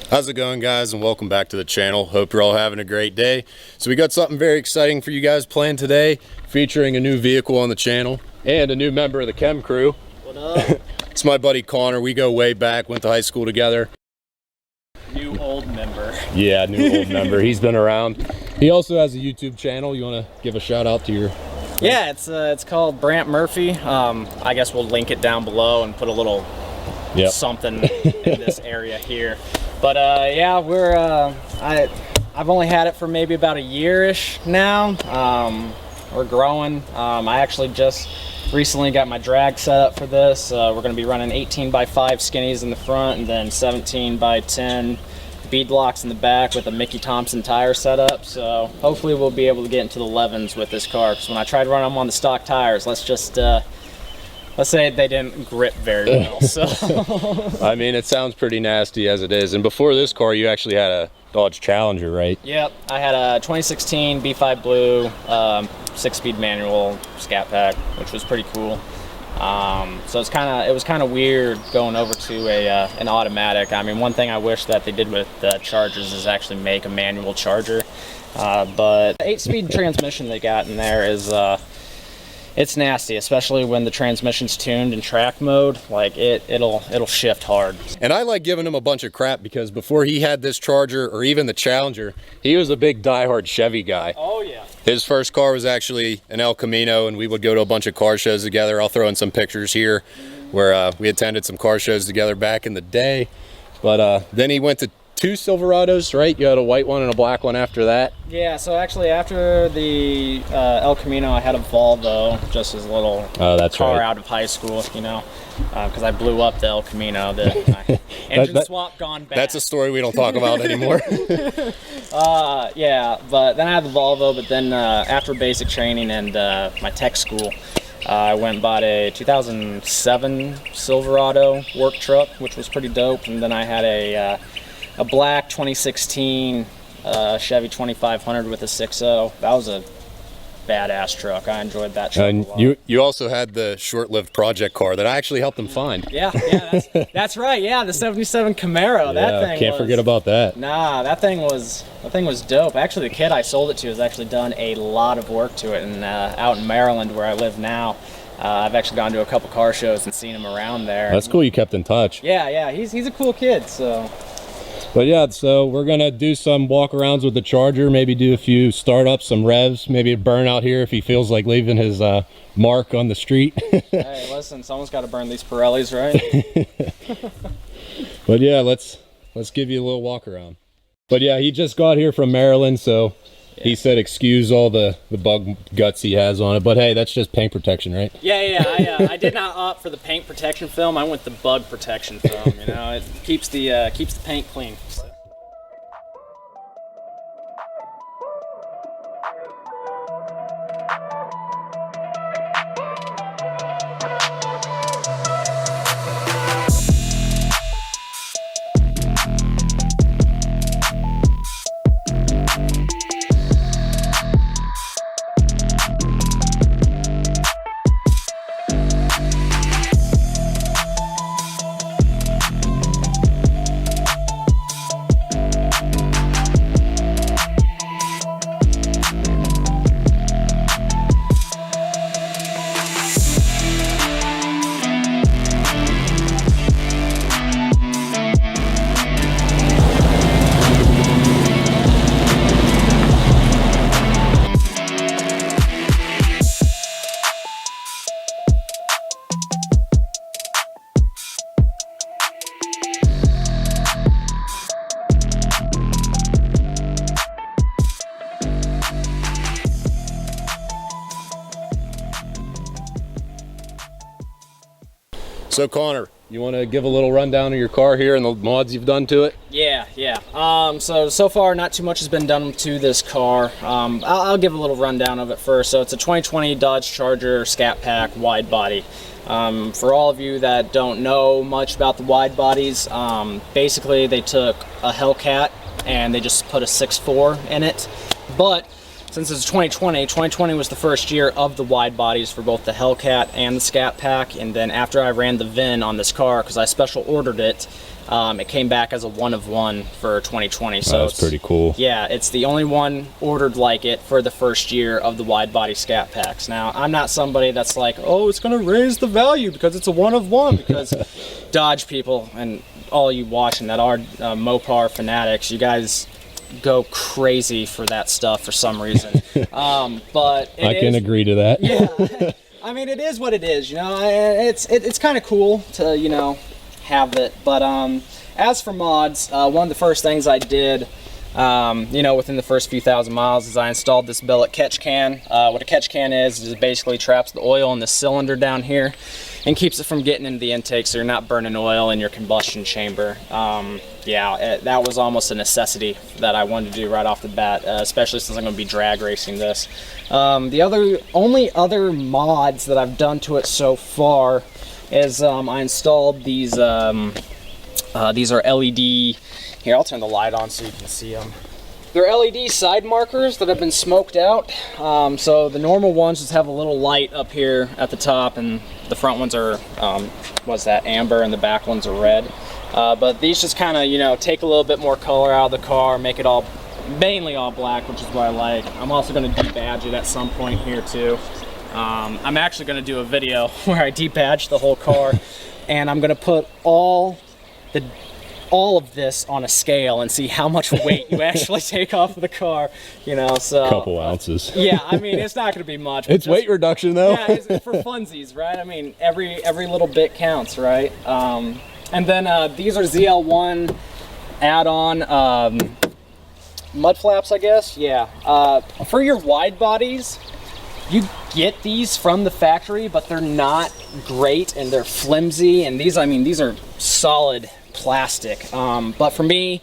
How's it going, guys, and welcome back to the channel. Hope you're all having a great day. So we got something very exciting for you guys planned today, featuring a new vehicle on the channel and a new member of the chem crew. What up? It's my buddy Connor. We go way back, went to high school together. New old member. Yeah, new old member. He's been around. He also has a YouTube channel. You want to give a shout out to your... Yeah, it's called Brant Murphy. I guess we'll link it down below and put a little something in this area here. But yeah, I've only had it for maybe about a year-ish now. We're growing. I actually just recently got my drag set up for this. We're going to be running 18 by 5 skinnies in the front and then 17 by 10 bead blocks in the back with a Mickey Thompson tire setup. So hopefully we'll be able to get into the 11s with this car, because when I tried to run them on the stock tires, let's say they didn't grip very well. So I mean, it sounds pretty nasty as it is. And before this car, you actually had a Dodge Challenger, right? Yep, I had a 2016 B5 Blue 6-speed manual Scat Pack, which was pretty cool. So it was kind of weird going over to an automatic. I mean, one thing I wish that they did with the Chargers is actually make a manual Charger. But the 8-speed transmission they got in there is it's nasty, especially when the transmission's tuned in track mode. Like it'll shift hard. And I like giving him a bunch of crap because before he had this Charger or even the Challenger, he was a big diehard Chevy guy. Oh yeah. His first car was actually an El Camino, and we would go to a bunch of car shows together. I'll throw in some pictures here where we attended some car shows together back in the day. But then he went to 2 Silverados, right? You had a white one and a black one after that? Yeah, so actually after the El Camino, I had a Volvo, just as a little car out of high school, you know, because I blew up the El Camino. My engine swap gone bad. That's a story we don't talk about anymore. Yeah, but then I had the Volvo, but then after basic training and my tech school, I went and bought a 2007 Silverado work truck, which was pretty dope, and then I had a black 2016 Chevy 2500 with a 6.0. That was a badass truck. I enjoyed that truck a lot. You also had the short-lived project car that I actually helped them find. Yeah, that's right. Yeah, the 77 Camaro. Yeah, that thing can't forget about that. Nah, that thing was dope. Actually, the kid I sold it to has actually done a lot of work to it, and out in Maryland where I live now, I've actually gone to a couple car shows and seen him around there. That's cool. You kept in touch. Yeah, he's a cool kid. So. But yeah, so we're gonna do some walk-arounds with the Charger, maybe do a few startups, some revs, maybe a burnout here if he feels like leaving his mark on the street. Hey, listen, someone's got to burn these Pirellis, right? But yeah, let's give you a little walk-around. But yeah, he just got here from Maryland, so he said excuse all the bug guts he has on it, but hey, that's just paint protection, right? Yeah, I did not opt for the paint protection film. I went the bug protection film. You know, it keeps the paint clean. So Connor, you want to give a little rundown of your car here and the mods you've done to it? Yeah. So far not too much has been done to this car. I'll give a little rundown of it first. So it's a 2020 Dodge Charger Scat Pack wide body. For all of you that don't know much about the wide bodies, basically they took a Hellcat and they just put a 6.4 in it. But since it's 2020, 2020 was the first year of the wide bodies for both the Hellcat and the Scat Pack. And then after I ran the VIN on this car, because I special ordered it, it came back as a 1 of 1 for 2020. So that's pretty cool. Yeah, it's the only one ordered like it for the first year of the wide body Scat Packs. Now, I'm not somebody that's like, oh, it's going to raise the value because it's a 1 of 1, because Dodge people and all you watching that are Mopar fanatics, you guys go crazy for that stuff for some reason. But I can agree to that. Yeah, I mean, it is what it is, you know. It's kind of cool to, you know, have it. But as for mods, one of the first things I did, you know, within the first few thousand miles, is I installed this billet catch can. What a catch can is it basically traps the oil in the cylinder down here and keeps it from getting into the intake, so you're not burning oil in your combustion chamber. Yeah, that was almost a necessity that I wanted to do right off the bat, especially since I'm going to be drag racing this. The only other mods that I've done to it so far is I installed these are LED, here I'll turn the light on so you can see them. They're LED side markers that have been smoked out. So the normal ones just have a little light up here at the top, and the front ones are, what's that, amber, and the back ones are red. But these just kind of, you know, take a little bit more color out of the car, make it all, mainly all black, which is what I like. I'm also going to debadge it at some point here too. I'm actually going to do a video where I debadge the whole car, and I'm going to put all of this on a scale and see how much weight you actually take off of the car, you know. So a couple ounces. Yeah, I mean, it's not going to be much. It's just weight reduction though. Yeah, it's for funsies, right? I mean, every little bit counts, right? And then these are ZL1 add-on mud flaps, I guess. Yeah. For your wide bodies, you get these from the factory, but they're not great and they're flimsy. And these, I mean, these are solid plastic. But for me,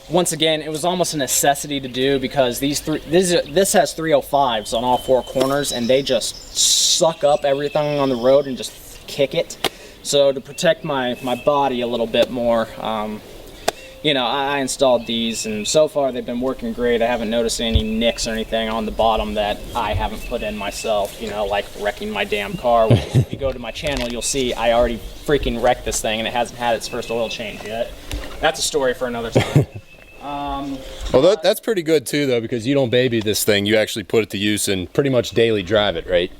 once again, it was almost a necessity to do, because this has 305s on all 4 corners, and they just suck up everything on the road and just kick it. So to protect my body a little bit more, you know, I installed these, and so far they've been working great. I haven't noticed any nicks or anything on the bottom that I haven't put in myself, you know, like wrecking my damn car. Which, if you go to my channel, you'll see I already freaking wrecked this thing, and it hasn't had its first oil change yet. That's a story for another time. Well, that's pretty good too, though, because you don't baby this thing. You actually put it to use and pretty much daily drive it, right?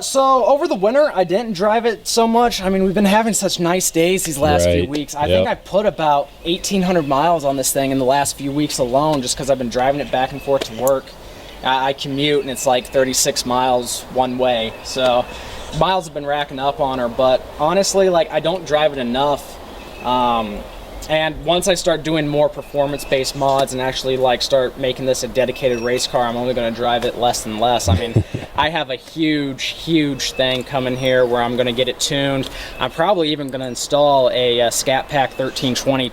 So over the winter, I didn't drive it so much. I mean, we've been having such nice days these last few weeks. I think I put about 1,800 miles on this thing in the last few weeks alone, just because I've been driving it back and forth to work. I commute, and it's like 36 miles one way. So miles have been racking up on her, but honestly, like, I don't drive it enough. And once I start doing more performance-based mods and actually like start making this a dedicated race car, I'm only going to drive it less and less. I mean, I have a huge thing coming here where I'm going to get it tuned. I'm probably even going to install a Scat Pack 1320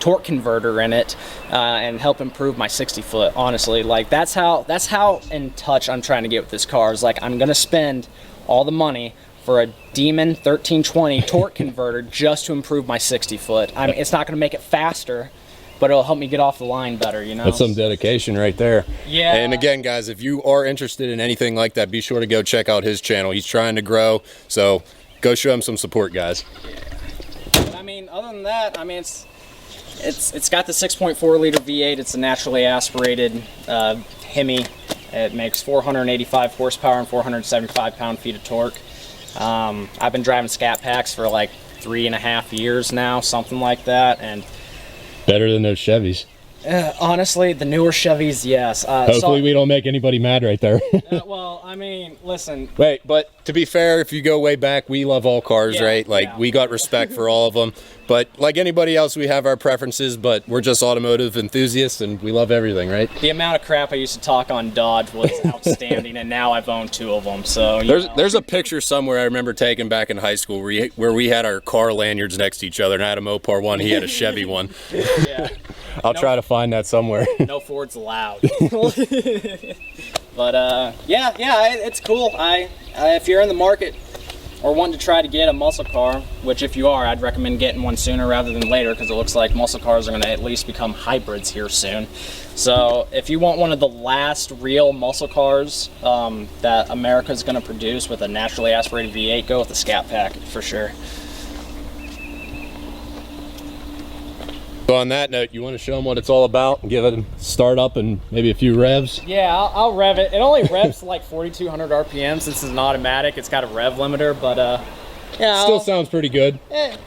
torque converter in it and help improve my 60-foot. Honestly, like that's how in touch I'm trying to get with this car. Is like, I'm going to spend all the money for a Demon 1320 torque converter just to improve my 60-foot. I mean, it's not going to make it faster, but it'll help me get off the line better, you know? That's some dedication right there. Yeah. And again, guys, if you are interested in anything like that, be sure to go check out his channel. He's trying to grow, so go show him some support, guys. Yeah. But I mean, other than that, I mean, it's got the 6.4 liter V8. It's a naturally aspirated Hemi. It makes 485 horsepower and 475 pound-feet of torque. I've been driving Scat Packs for like 3.5 years now, something like that, and better than those Chevys. Honestly, the newer Chevys, yes. Hopefully we don't make anybody mad right there. Well, I mean, listen. Wait, but to be fair, if you go way back, we love all cars, right? Like, we got respect for all of them. But like anybody else, we have our preferences, but we're just automotive enthusiasts, and we love everything, right? The amount of crap I used to talk on Dodge was outstanding, and now I've owned 2 of them. So there's a picture somewhere I remember taking back in high school where we had our car lanyards next to each other, and I had a Mopar one, he had a Chevy one. Yeah. I'll try to find that somewhere. No Fords allowed. But yeah, it's cool. If you're in the market or wanting to try to get a muscle car, which if you are, I'd recommend getting one sooner rather than later, because it looks like muscle cars are going to at least become hybrids here soon. So if you want one of the last real muscle cars that America's going to produce with a naturally aspirated V8, go with the Scat Pack for sure. So on that note, you want to show them what it's all about and give it a start up and maybe a few revs? Yeah, I'll rev it. It only revs to like 4,200 RPMs. This is an automatic. It's got a rev limiter, but yeah. Still sounds pretty good.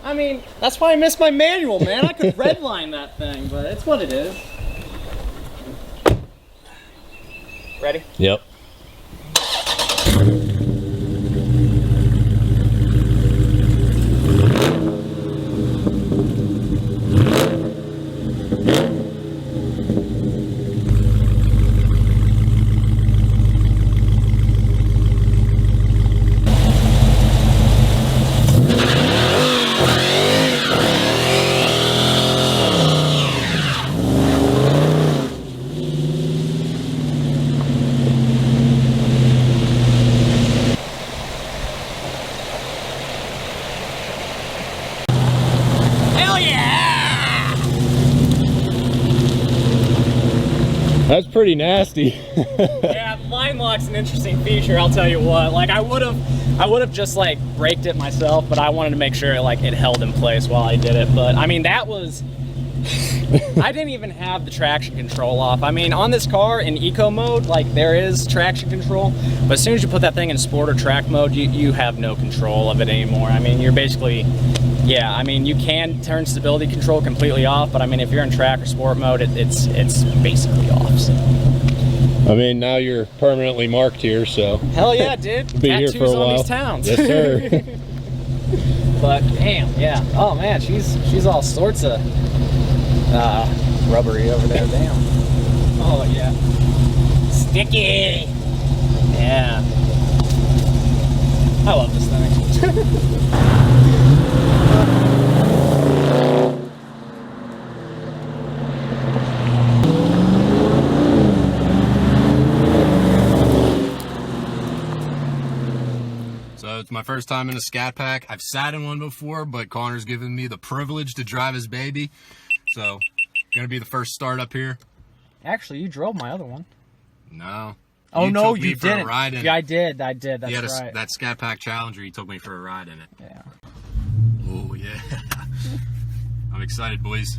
I mean, that's why I missed my manual, man. I could redline that thing, but it's what it is. Ready? Yep. That's pretty nasty. Yeah, line lock's an interesting feature, I'll tell you what. Like I would have just like braked it myself, but I wanted to make sure like it held in place while I did it. But I mean, that was I didn't even have the traction control off. I mean, on this car in eco mode, like there is traction control, but as soon as you put that thing in sport or track mode, you have no control of it anymore. I mean, you're basically, yeah, I mean, you can turn stability control completely off, but I mean, if you're in track or sport mode, it's basically off. So. I mean, now you're permanently marked here, so. Hell yeah, dude. Be here for a while. On these towns. Yes, sir. But damn, yeah. Oh man, she's all sorts of rubbery over there. Damn. Oh yeah. Sticky. Yeah. I love this thing. So it's my first time in a Scat Pack. I've sat in one before, but Connor's given me the privilege to drive his baby. So, gonna be the first start up here. Actually, you drove my other one. No. Oh no, you you didn't. Yeah, I did. That's right. That Scat Pack Challenger, he took me for a ride in it. Yeah. Oh yeah. I'm excited, boys.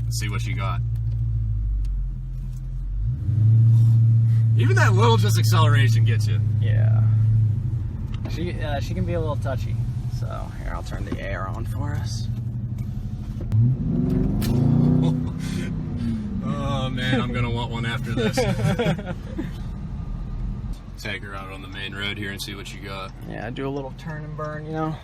Let's see what you got. Even that little just acceleration gets you. Yeah. She can be a little touchy. So here, I'll turn the air on for us. Oh man, I'm gonna want one after this. Take her out on the main road here and see what you got. Yeah, do a little turn and burn, you know.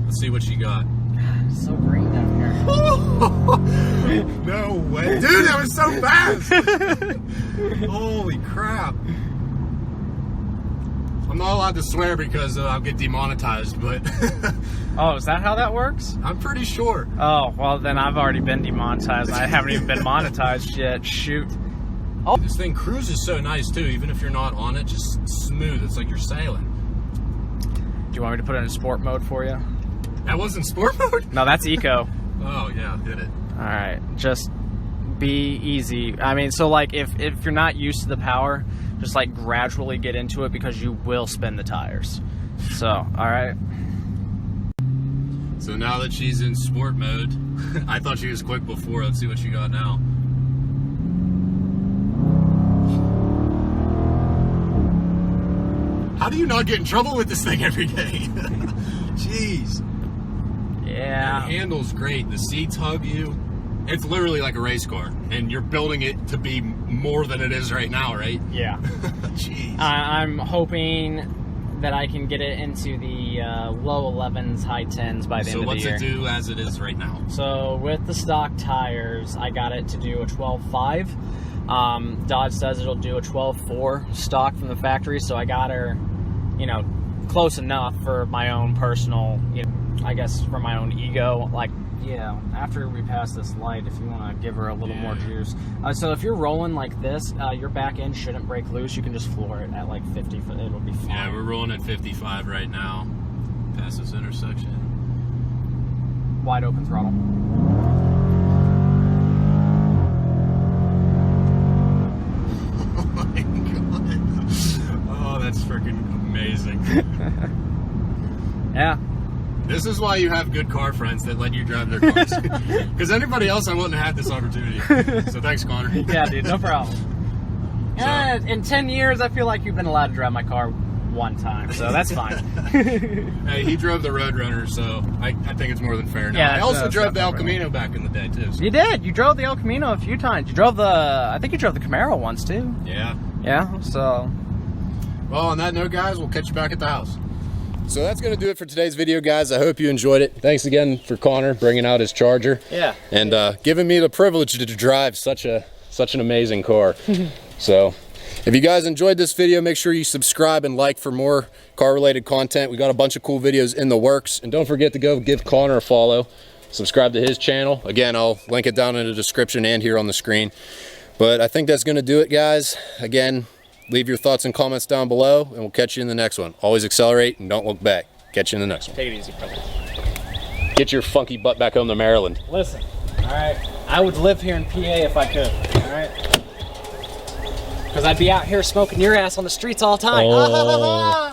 Let's see what you got. It's so green down here. No way. Dude, that was so fast. Holy crap. I'm not allowed to swear because I'll get demonetized, but... Oh, is that how that works? I'm pretty sure. Oh, well then I've already been demonetized. I haven't even been monetized yet. Shoot. Oh. This thing cruises so nice too, even if you're not on it, just smooth. It's like you're sailing. Do you want me to put it in sport mode for you? That wasn't sport mode? No, that's eco. Oh yeah, did it. Alright, just be easy. I mean, so like if you're not used to the power, just like gradually get into it because you will spin the tires. So, alright. So now that she's in sport mode, I thought she was quick before. Let's see what she got now. How do you not get in trouble with this thing every day? Jeez. Yeah. It handles great. The seats hug you. It's literally like a race car, and you're building it to be more than it is right now, right? Yeah. Jeez. I'm hoping that I can get it into the low 11s, high 10s by the end of the year. So what's it do as it is right now? So with the stock tires, I got it to do a 12.5. Dodge says it'll do a 12.4 stock from the factory, so I got her, you know, close enough for my own personal, you know, I guess for my own ego. Like, Yeah, after we pass this light, if you want to give her a little more juice. So if you're rolling like this, your back end shouldn't break loose. You can just floor it at like 50. It'll be fine. Yeah, we're rolling at 55 right now. Past this intersection. Wide open throttle. Oh my god. Oh, that's freaking amazing. Yeah. This is why you have good car friends that let you drive their cars. Because anybody else, I wouldn't have had this opportunity. So thanks, Connor. Yeah, dude, no problem. Yeah, in 10 years, I feel like you've been allowed to drive my car one time, so that's fine. Hey, he drove the Roadrunner, so I think it's more than fair now. Yeah, I also drove the El Camino back in the day, too. So. You did. You drove the El Camino a few times. You drove I think you drove the Camaro once, too. Yeah. Yeah, so. Well, on that note, guys, we'll catch you back at the house. So that's going to do it for today's video, guys. I hope you enjoyed it. Thanks again for Connor bringing out his Charger. Yeah. And giving me the privilege to drive such an amazing car. So if you guys enjoyed this video, make sure you subscribe and like for more car-related content. We got a bunch of cool videos in the works. And don't forget to go give Connor a follow. Subscribe to his channel. Again, I'll link it down in the description and here on the screen. But I think that's going to do it, guys. Again, leave your thoughts and comments down below, and we'll catch you in the next one. Always accelerate and don't look back. Catch you in the next one. Take it easy, brother. Get your funky butt back home to Maryland. Listen, all right, I would live here in PA if I could, all right? Because I'd be out here smoking your ass on the streets all the time. Oh.